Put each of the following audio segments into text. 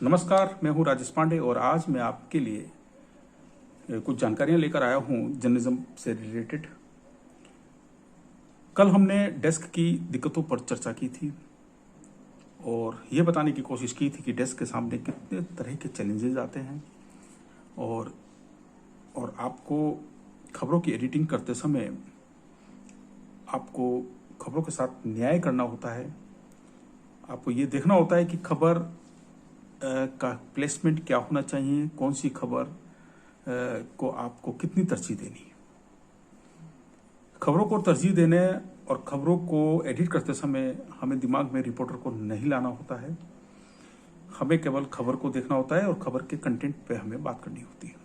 नमस्कार, मैं हूं राजेश पांडे और आज मैं आपके लिए कुछ जानकारियां लेकर आया हूं जर्नलिज्म से रिलेटेड। कल हमने डेस्क की दिक्कतों पर चर्चा की थी और ये बताने की कोशिश की थी कि डेस्क के सामने कितने तरह के चैलेंजेस आते हैं और आपको खबरों की एडिटिंग करते समय आपको खबरों के साथ न्याय करना होता है। आपको ये देखना होता है कि खबर का प्लेसमेंट क्या होना चाहिए, कौन सी खबर को आपको कितनी तरजीह देनी है। खबरों को तरजीह देने और खबरों को एडिट करते समय हमें दिमाग में रिपोर्टर को नहीं लाना होता है। हमें केवल खबर को देखना होता है और खबर के कंटेंट पे हमें बात करनी होती है।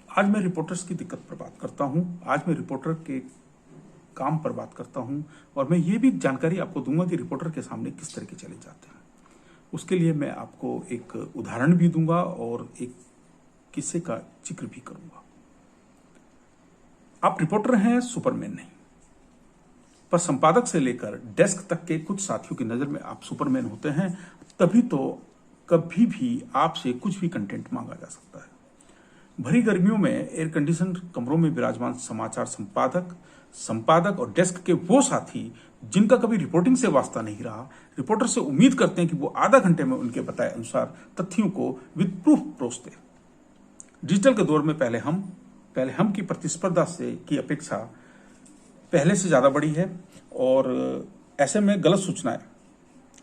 आज मैं रिपोर्टर्स की दिक्कत पर बात करता हूं। आज मैं रिपोर्टर के काम पर बात करता हूं और मैं ये भी जानकारी आपको दूंगा कि रिपोर्टर के सामने किस तरह के चैलेंज आते हैं। उसके लिए मैं आपको एक उदाहरण भी दूंगा और एक किस्से का जिक्र भी करूंगा। आप रिपोर्टर हैं, सुपरमैन नहीं, पर संपादक से लेकर डेस्क तक के कुछ साथियों की नजर में आप सुपरमैन होते हैं। तभी तो कभी भी आपसे कुछ भी कंटेंट मांगा जा सकता है। भरी गर्मियों में एयर कंडीशन कमरों में विराजमान समाचार संपादक और डेस्क के वो साथी जिनका कभी रिपोर्टिंग से वास्ता नहीं रहा, रिपोर्टर से उम्मीद करते हैं कि वो आधा घंटे में उनके बताए अनुसार तथ्यों को विद प्रूफ परोस दे। डिजिटल के दौर में पहले हम की प्रतिस्पर्धा से की अपेक्षा पहले से ज्यादा बड़ी है और ऐसे में गलत सूचनाएं,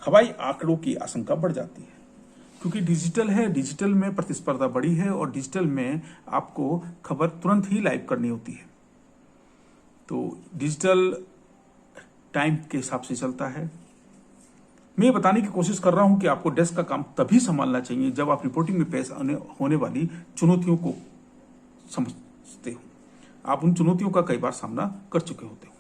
हवाई आंकड़ों की आशंका बढ़ जाती है क्योंकि डिजिटल है। डिजिटल में प्रतिस्पर्धा बड़ी है और डिजिटल में आपको खबर तुरंत ही लाइव करनी होती है। तो डिजिटल टाइम के हिसाब से चलता है। मैं ये बताने की कोशिश कर रहा हूं कि आपको डेस्क का काम तभी संभालना चाहिए जब आप रिपोर्टिंग में पेश होने वाली चुनौतियों को समझते हो। आप उन चुनौतियों का कई बार सामना कर चुके होते हो।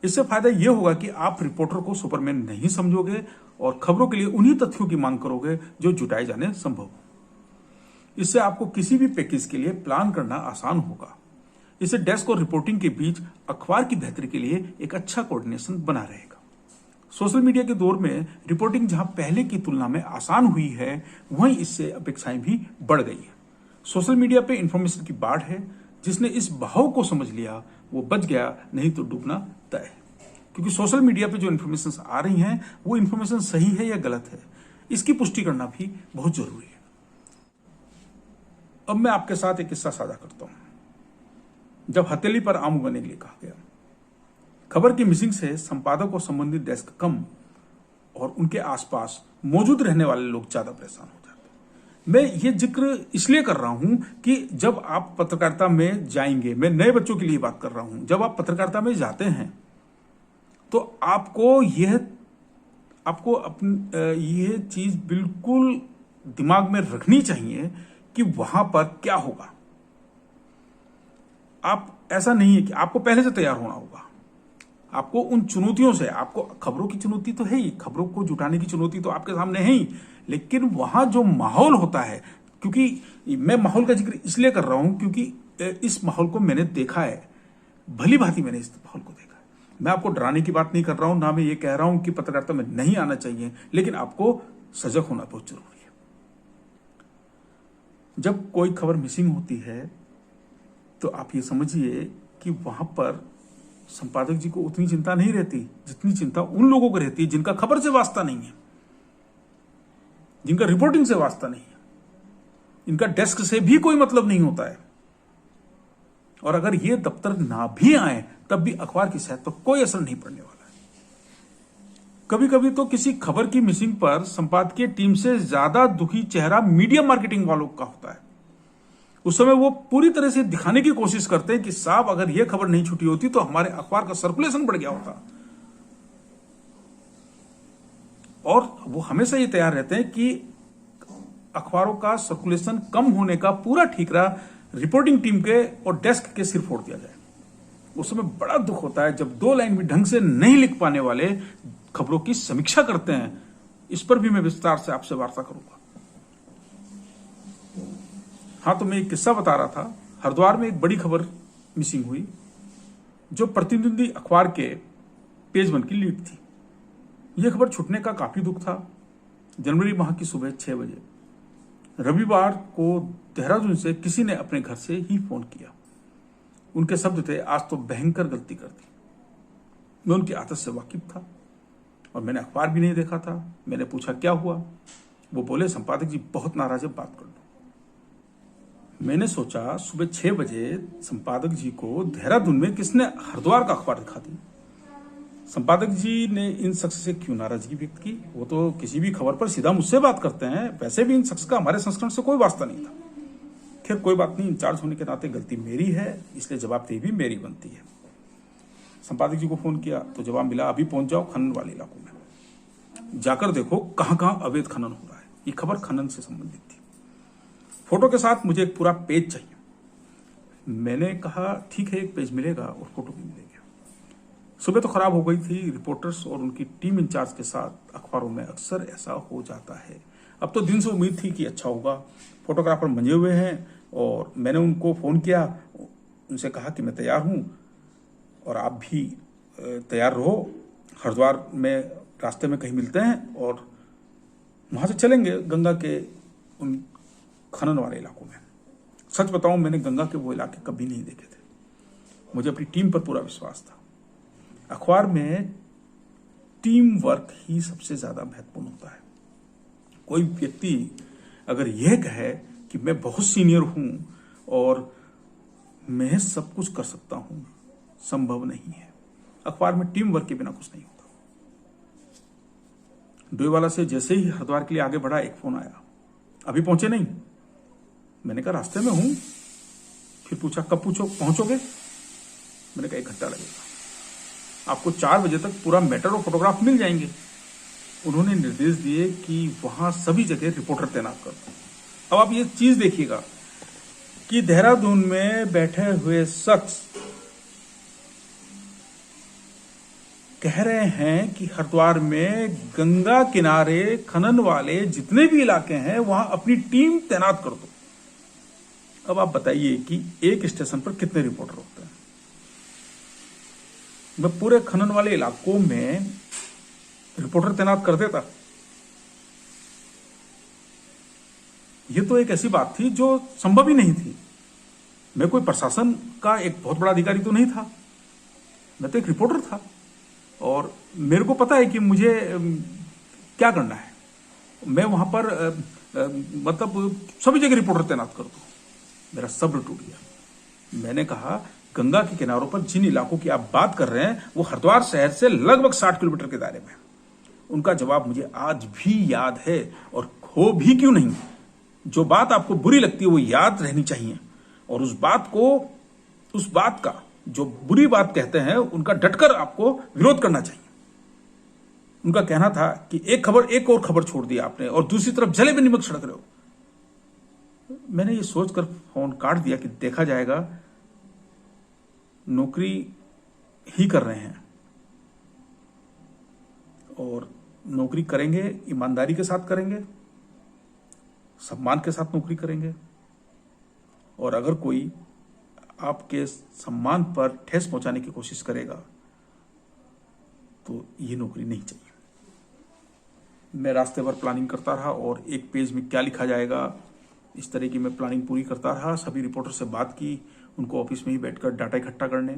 इससे फायदा यह होगा कि आप रिपोर्टर को सुपरमैन नहीं समझोगे और खबरों के लिए उन्हीं तथ्यों की मांग करोगे जो जुटाए जाने संभव हो। इससे आपको किसी भी पैकेज के लिए प्लान करना आसान होगा। इससे डेस्क और रिपोर्टिंग के बीच अखबार की बेहतरी के लिए एक अच्छा कोऑर्डिनेशन बना रहेगा। सोशल मीडिया के दौर में रिपोर्टिंग जहां पहले की तुलना में आसान हुई है, वहीं इससे अपेक्षाएं भी बढ़ गई है। सोशल मीडिया पे इंफॉर्मेशन की बाढ़ है। जिसने इस बहाव को समझ लिया वो बच गया, नहीं तो डूबना तय है। क्योंकि सोशल मीडिया पे जो इन्फॉर्मेशन आ रही हैं वो इन्फॉर्मेशन सही है या गलत है, इसकी पुष्टि करना भी बहुत जरूरी है। अब मैं आपके साथ एक किस्सा साझा करता हूं। जब हथेली पर आम उगाने के लिए कहा गया, खबर की मिसिंग से संपादक और संबंधित डेस्क कम और उनके आसपास मौजूद रहने वाले लोग ज्यादा परेशान हो जाते। मैं ये जिक्र इसलिए कर रहा हूं कि जब आप पत्रकारिता में जाएंगे, मैं नए बच्चों के लिए बात कर रहा हूं, जब आप पत्रकारिता में जाते हैं तो आपको यह चीज बिल्कुल दिमाग में रखनी चाहिए कि वहां पर क्या होगा। आप ऐसा नहीं है कि आपको पहले से तैयार होना होगा। आपको उन चुनौतियों से, आपको खबरों की चुनौती तो है ही, खबरों को जुटाने की चुनौती तो आपके सामने है ही, लेकिन वहां जो माहौल होता है, क्योंकि मैं माहौल का जिक्र इसलिए कर रहा हूं क्योंकि इस माहौल को मैंने देखा है, भली भांति मैंने इस माहौल को देखा है। मैं आपको डराने की बात नहीं कर रहा हूं, ना मैं ये कह रहा हूं कि पत्रकारिता में नहीं आना चाहिए, लेकिन आपको सजग होना बहुत जरूरी है। जब कोई खबर मिसिंग होती है तो आप ये समझिए कि वहां पर संपादक जी को उतनी चिंता नहीं रहती जितनी चिंता उन लोगों को रहती है जिनका खबर से वास्ता नहीं है, जिनका रिपोर्टिंग से वास्ता नहीं है, इनका डेस्क से भी कोई मतलब नहीं होता है। और अगर ये दफ्तर ना भी आए तब भी अखबार की सेहत पर कोई असर नहीं पड़ने वाला है। कभी कभी तो किसी खबर की मिसिंग पर संपादकीय टीम से ज्यादा दुखी चेहरा मीडिया मार्केटिंग वालों का होता है। उस समय वो पूरी तरह से दिखाने की कोशिश करते हैं कि साहब अगर यह खबर नहीं छुटी होती तो हमारे अखबार का सर्कुलेशन बढ़ गया होता। और वो हमेशा ये तैयार रहते हैं कि अखबारों का सर्कुलेशन कम होने का पूरा ठीकरा रिपोर्टिंग टीम के और डेस्क के सिर फोड़ दिया जाए। उस समय बड़ा दुख होता है जब दो लाइन भी ढंग से नहीं लिख पाने वाले खबरों की समीक्षा करते हैं। इस पर भी मैं विस्तार से आपसे वार्ता करूंगा। हाँ, तो मैं एक किस्सा बता रहा था। हरिद्वार में एक बड़ी खबर मिसिंग हुई जो प्रतिनिधि अखबार के पेज 1 की लीड थी। यह खबर छूटने का काफी दुख था। जनवरी माह की सुबह 6 बजे रविवार को देहरादून से किसी ने अपने घर से ही फोन किया। उनके शब्द थे, आज तो भयंकर गलती कर दी। मैं उनकी आदत से वाकिफ था और मैंने अखबार भी नहीं देखा था। मैंने पूछा क्या हुआ? वो बोले, संपादक जी बहुत नाराज है, बात कर लो। मैंने सोचा सुबह 6 बजे संपादक जी को देहरादून में किसने हरिद्वार का अखबार दिखा दी। संपादक जी ने इन शख्स से क्यों नाराजगी व्यक्त की? वो तो किसी भी खबर पर सीधा मुझसे बात करते हैं। वैसे भी इन शख्स का हमारे संस्करण से कोई वास्ता नहीं था। खैर कोई बात नहीं, इंचार्ज होने के नाते गलती मेरी है, इसलिए जवाबदेही भी मेरी बनती है। संपादक जी को फोन किया तो जवाब मिला, अभी पहुंच जाओ खनन वाले इलाकों में, जाकर देखो कहां कहां अवैध खनन हो रहा है। ये खबर खनन से संबंधित थी। फोटो के साथ मुझे एक पूरा पेज चाहिए। मैंने कहा ठीक है, एक पेज मिलेगा और फोटो भी मिलेगी। सुबह तो खराब हो गई थी। रिपोर्टर्स और उनकी टीम इंचार्ज के साथ अखबारों में अक्सर ऐसा हो जाता है। अब तो दिन से उम्मीद थी कि अच्छा होगा। फोटोग्राफर मंजे हुए हैं और मैंने उनको फोन किया, उनसे कहा कि मैं तैयार हूं और आप भी तैयार रहो। हरिद्वार में रास्ते में कहीं मिलते हैं और वहां से चलेंगे गंगा के उन खनन वाले इलाकों में। सच बताऊं, मैंने गंगा के वो इलाके कभी नहीं देखे थे। मुझे अपनी टीम पर पूरा विश्वास था। अखबार में टीम वर्क ही सबसे ज्यादा महत्वपूर्ण होता है। कोई व्यक्ति अगर यह कहे कि मैं बहुत सीनियर हूं और मैं सब कुछ कर सकता हूं, संभव नहीं है। अखबार में टीम वर्क के बिना कुछ नहीं होता। डोईवाला से जैसे ही हरिद्वार के लिए आगे बढ़ा, एक फोन आया, अभी पहुंचे नहीं? मैंने कहा रास्ते में हूं। फिर पूछा कब पहुंचोगे? मैंने कहा 1 घंटा लगेगा, आपको 4 बजे तक पूरा मैटर और फोटोग्राफ मिल जाएंगे। उन्होंने निर्देश दिए कि वहां सभी जगह रिपोर्टर तैनात कर दो। अब आप ये चीज देखिएगा कि देहरादून में बैठे हुए शख्स कह रहे हैं कि हरिद्वार में गंगा किनारे खनन वाले जितने भी इलाके हैं वहां अपनी टीम तैनात कर दो। अब आप बताइए कि एक स्टेशन पर कितने रिपोर्टर होते हैं? मैं पूरे खनन वाले इलाकों में रिपोर्टर तैनात कर देता। यह तो एक ऐसी बात थी जो संभव ही नहीं थी। मैं कोई प्रशासन का एक बहुत बड़ा अधिकारी तो नहीं था, मैं तो एक रिपोर्टर था और मेरे को पता है कि मुझे क्या करना है। मैं वहां पर मतलब सभी जगह रिपोर्टर तैनात कर दूं। मेरा सब्र टूट गया। मैंने कहा गंगा के किनारों पर जिन इलाकों की आप बात कर रहे हैं वो हरिद्वार शहर से लगभग 60 किलोमीटर के दायरे में। उनका जवाब मुझे आज भी याद है और हो भी क्यों नहीं। जो बात आपको बुरी लगती है वो याद रहनी चाहिए और उस बात का जो बुरी बात कहते हैं उनका डटकर आपको विरोध करना चाहिए। उनका कहना था कि एक और खबर छोड़ दी आपने और दूसरी तरफ जले में नमक छिड़क रहे हो। मैंने ये सोचकर फोन काट दिया कि देखा जाएगा, नौकरी ही कर रहे हैं और नौकरी करेंगे, ईमानदारी के साथ करेंगे, सम्मान के साथ नौकरी करेंगे और अगर कोई आपके सम्मान पर ठेस पहुंचाने की कोशिश करेगा तो ये नौकरी नहीं चाहिए। मैं रास्ते भर प्लानिंग करता रहा और एक पेज में क्या लिखा जाएगा इस तरह की मैं प्लानिंग पूरी करता रहा। सभी रिपोर्टर से बात की, उनको ऑफिस में ही बैठकर डाटा इकट्ठा करने,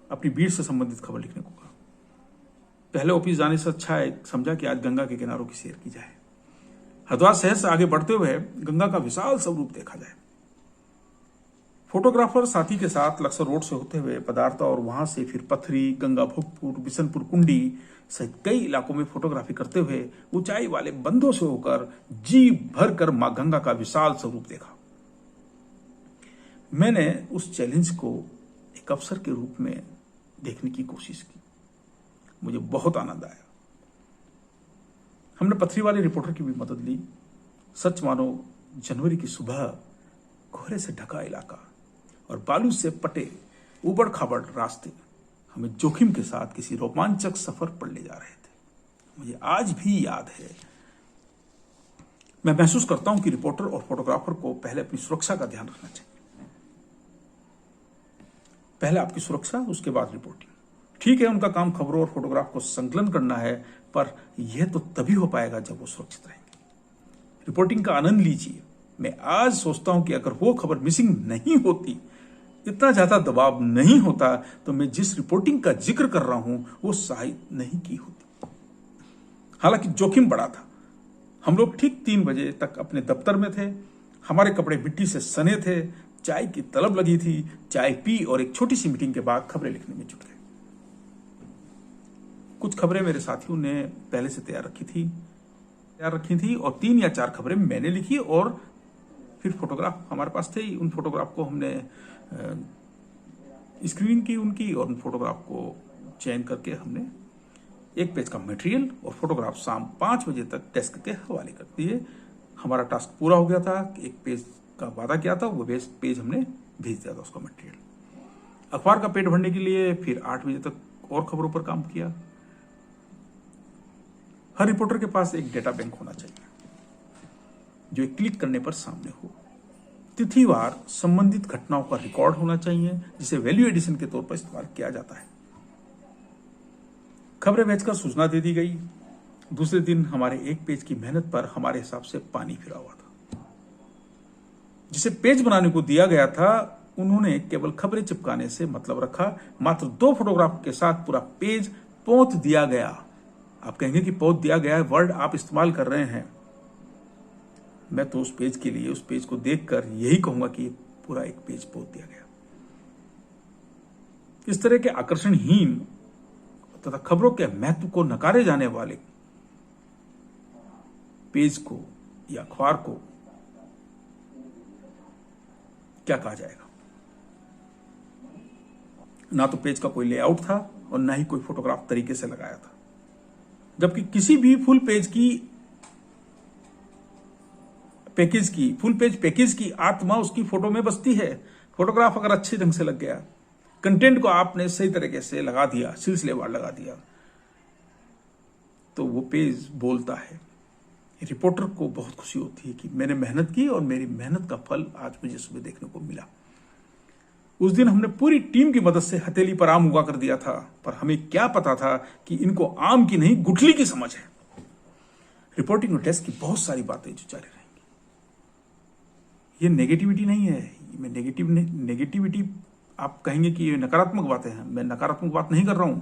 अपनी बीट से संबंधित खबर लिखने को कहा। पहले ऑफिस जाने से अच्छा है समझा कि आज गंगा के किनारों की सैर की जाए। हरिद्वार शहर से आगे बढ़ते हुए गंगा का विशाल स्वरूप देखा जाए। फोटोग्राफर साथी के साथ लक्सर रोड से होते हुए पदार्थ और वहां से फिर पथरी, गंगा भोगपुर, बिशनपुर कुंडी सहित कई इलाकों में फोटोग्राफी करते हुए ऊंचाई वाले बंदों से होकर जी भर कर मां गंगा का विशाल स्वरूप देखा। मैंने उस चैलेंज को एक अवसर के रूप में देखने की कोशिश की। मुझे बहुत आनंद आया। हमने पथरी वाले रिपोर्टर की भी मदद ली। सच मानो जनवरी की सुबह कोहरे से ढका इलाका और बालू से पटे उबड़ खाबड़ रास्ते हमें जोखिम के साथ किसी रोमांचक सफर पर ले जा रहे थे। मुझे आज भी याद है। मैं महसूस करता हूं कि रिपोर्टर और फोटोग्राफर को पहले अपनी सुरक्षा का ध्यान रखना चाहिए। पहले आपकी सुरक्षा, उसके बाद रिपोर्टिंग। ठीक है, उनका काम खबरों और फोटोग्राफ को संकलन करना है, पर यह तो तभी हो पाएगा जब वो सुरक्षित रहेंगे। रिपोर्टिंग का आनंद लीजिए। मैं आज सोचता हूं कि अगर वो खबर मिसिंग नहीं होती, इतना ज्यादा दबाव नहीं होता, तो मैं जिस रिपोर्टिंग का जिक्र कर रहा हूं वो शायद नहीं की होती। हालांकि जोखिम बड़ा था। हम लोग ठीक 3 बजे तक अपने दफ्तर में थे। हमारे कपड़े मिट्टी से सने थे, चाय की तलब लगी थी। चाय पी और एक छोटी सी मीटिंग के बाद खबरें लिखने में जुट गए। कुछ खबरें मेरे साथियों ने पहले से तैयार रखी थी और 3 या 4 खबरें मैंने लिखी और फिर फोटोग्राफ हमारे पास थे ही। उन फोटोग्राफ को हमने स्क्रीनिंग की उनकी, और उन फोटोग्राफ को चयन करके हमने एक पेज का मटेरियल और फोटोग्राफ शाम 5 बजे तक डेस्क के हवाले कर दिए। हमारा टास्क पूरा हो गया था। एक पेज का वादा किया था, वो पेज हमने भेज दिया था उसका मटेरियल। अखबार का पेट भरने के लिए फिर 8 बजे तक और खबरों पर काम किया। हर रिपोर्टर के पास एक डेटा बैंक होना चाहिए जो एक क्लिक करने पर सामने हो। तिथिवार संबंधित घटनाओं का रिकॉर्ड होना चाहिए जिसे वैल्यू एडिशन के तौर पर इस्तेमाल किया जाता है। खबरें भेजकर सूचना दे दी गई। दूसरे दिन हमारे एक पेज की मेहनत पर हमारे हिसाब से पानी फिरा हुआ था। जिसे पेज बनाने को दिया गया था उन्होंने केवल खबरें चिपकाने से मतलब रखा। मात्र 2 फोटोग्राफ के साथ पूरा पेज पोंछ दिया गया। आप कहेंगे कि पोंछ दिया गया वर्ड आप इस्तेमाल कर रहे हैं। मैं तो उस पेज के लिए, उस पेज को देखकर यही कहूंगा कि पूरा एक पेज पोंछ दिया गया। इस तरह के आकर्षणहीन तथा खबरों के महत्व को नकारे जाने वाले पेज को या अखबार को क्या कहा जाएगा। ना तो पेज का कोई लेआउट था और ना ही कोई फोटोग्राफ तरीके से लगाया था। जबकि किसी भी फुल पेज पैकेज की आत्मा उसकी फोटो में बसती है। फोटोग्राफ अगर अच्छे ढंग से लग गया, कंटेंट को आपने सही तरीके से लगा दिया, सिलसिलेवार लगा दिया, तो वो पेज बोलता है। रिपोर्टर को बहुत खुशी होती है कि मैंने मेहनत की और मेरी मेहनत का फल आज मुझे सुबह देखने को मिला। उस दिन हमने पूरी टीम की मदद से हथेली पर आम उगा कर दिया था, पर हमें क्या पता था कि इनको आम की नहीं गुठली की समझ है। रिपोर्टिंग और डेस्क की बहुत सारी बातें जो जारी रहेंगी। ये नेगेटिविटी नहीं है। मैं नेगेटिविटी आप कहेंगे कि ये नकारात्मक बातें हैं। मैं नकारात्मक बात नहीं कर रहा हूं।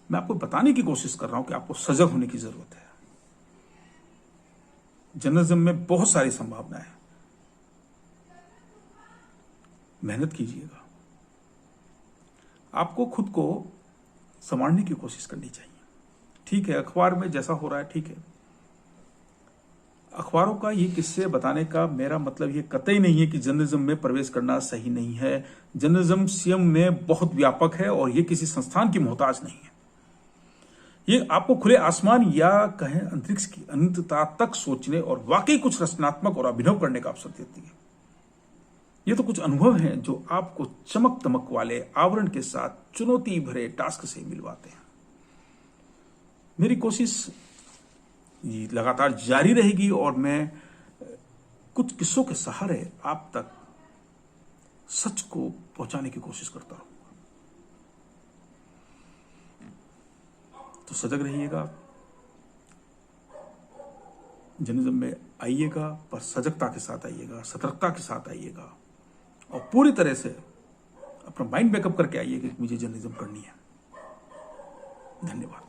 मैं आपको बताने की कोशिश कर रहा हूं कि आपको सजग होने की जरूरत है। जर्नलिज्म में बहुत सारी संभावनाएं हैं। मेहनत कीजिएगा। आपको खुद को संवारने की कोशिश करनी चाहिए। ठीक है, अखबार में जैसा हो रहा है ठीक है। अखबारों का ये किस्से बताने का मेरा मतलब ये कतई नहीं है कि जर्नलिज्म में प्रवेश करना सही नहीं है। जर्नलिज्म स्वयं में बहुत व्यापक है और ये किसी संस्थान की मोहताज नहीं है। ये आपको खुले आसमान या कहें अंतरिक्ष की अनंतता तक सोचने और वाकई कुछ रचनात्मक और अभिनव करने का अवसर देती है। ये तो कुछ अनुभव हैं जो आपको चमक दमक वाले आवरण के साथ चुनौती भरे टास्क से मिलवाते हैं। मेरी कोशिश लगातार जारी रहेगी और मैं कुछ किस्सों के सहारे आप तक सच को पहुंचाने की कोशिश करता रहूंगा। तो सजग रहिएगा, जर्नलिज्म में आइएगा, पर सजगता के साथ आइएगा, सतर्कता के साथ आइएगा और पूरी तरह से अपना माइंड बैकअप करके आइएगा कि मुझे जर्नलिज्म करनी है। धन्यवाद।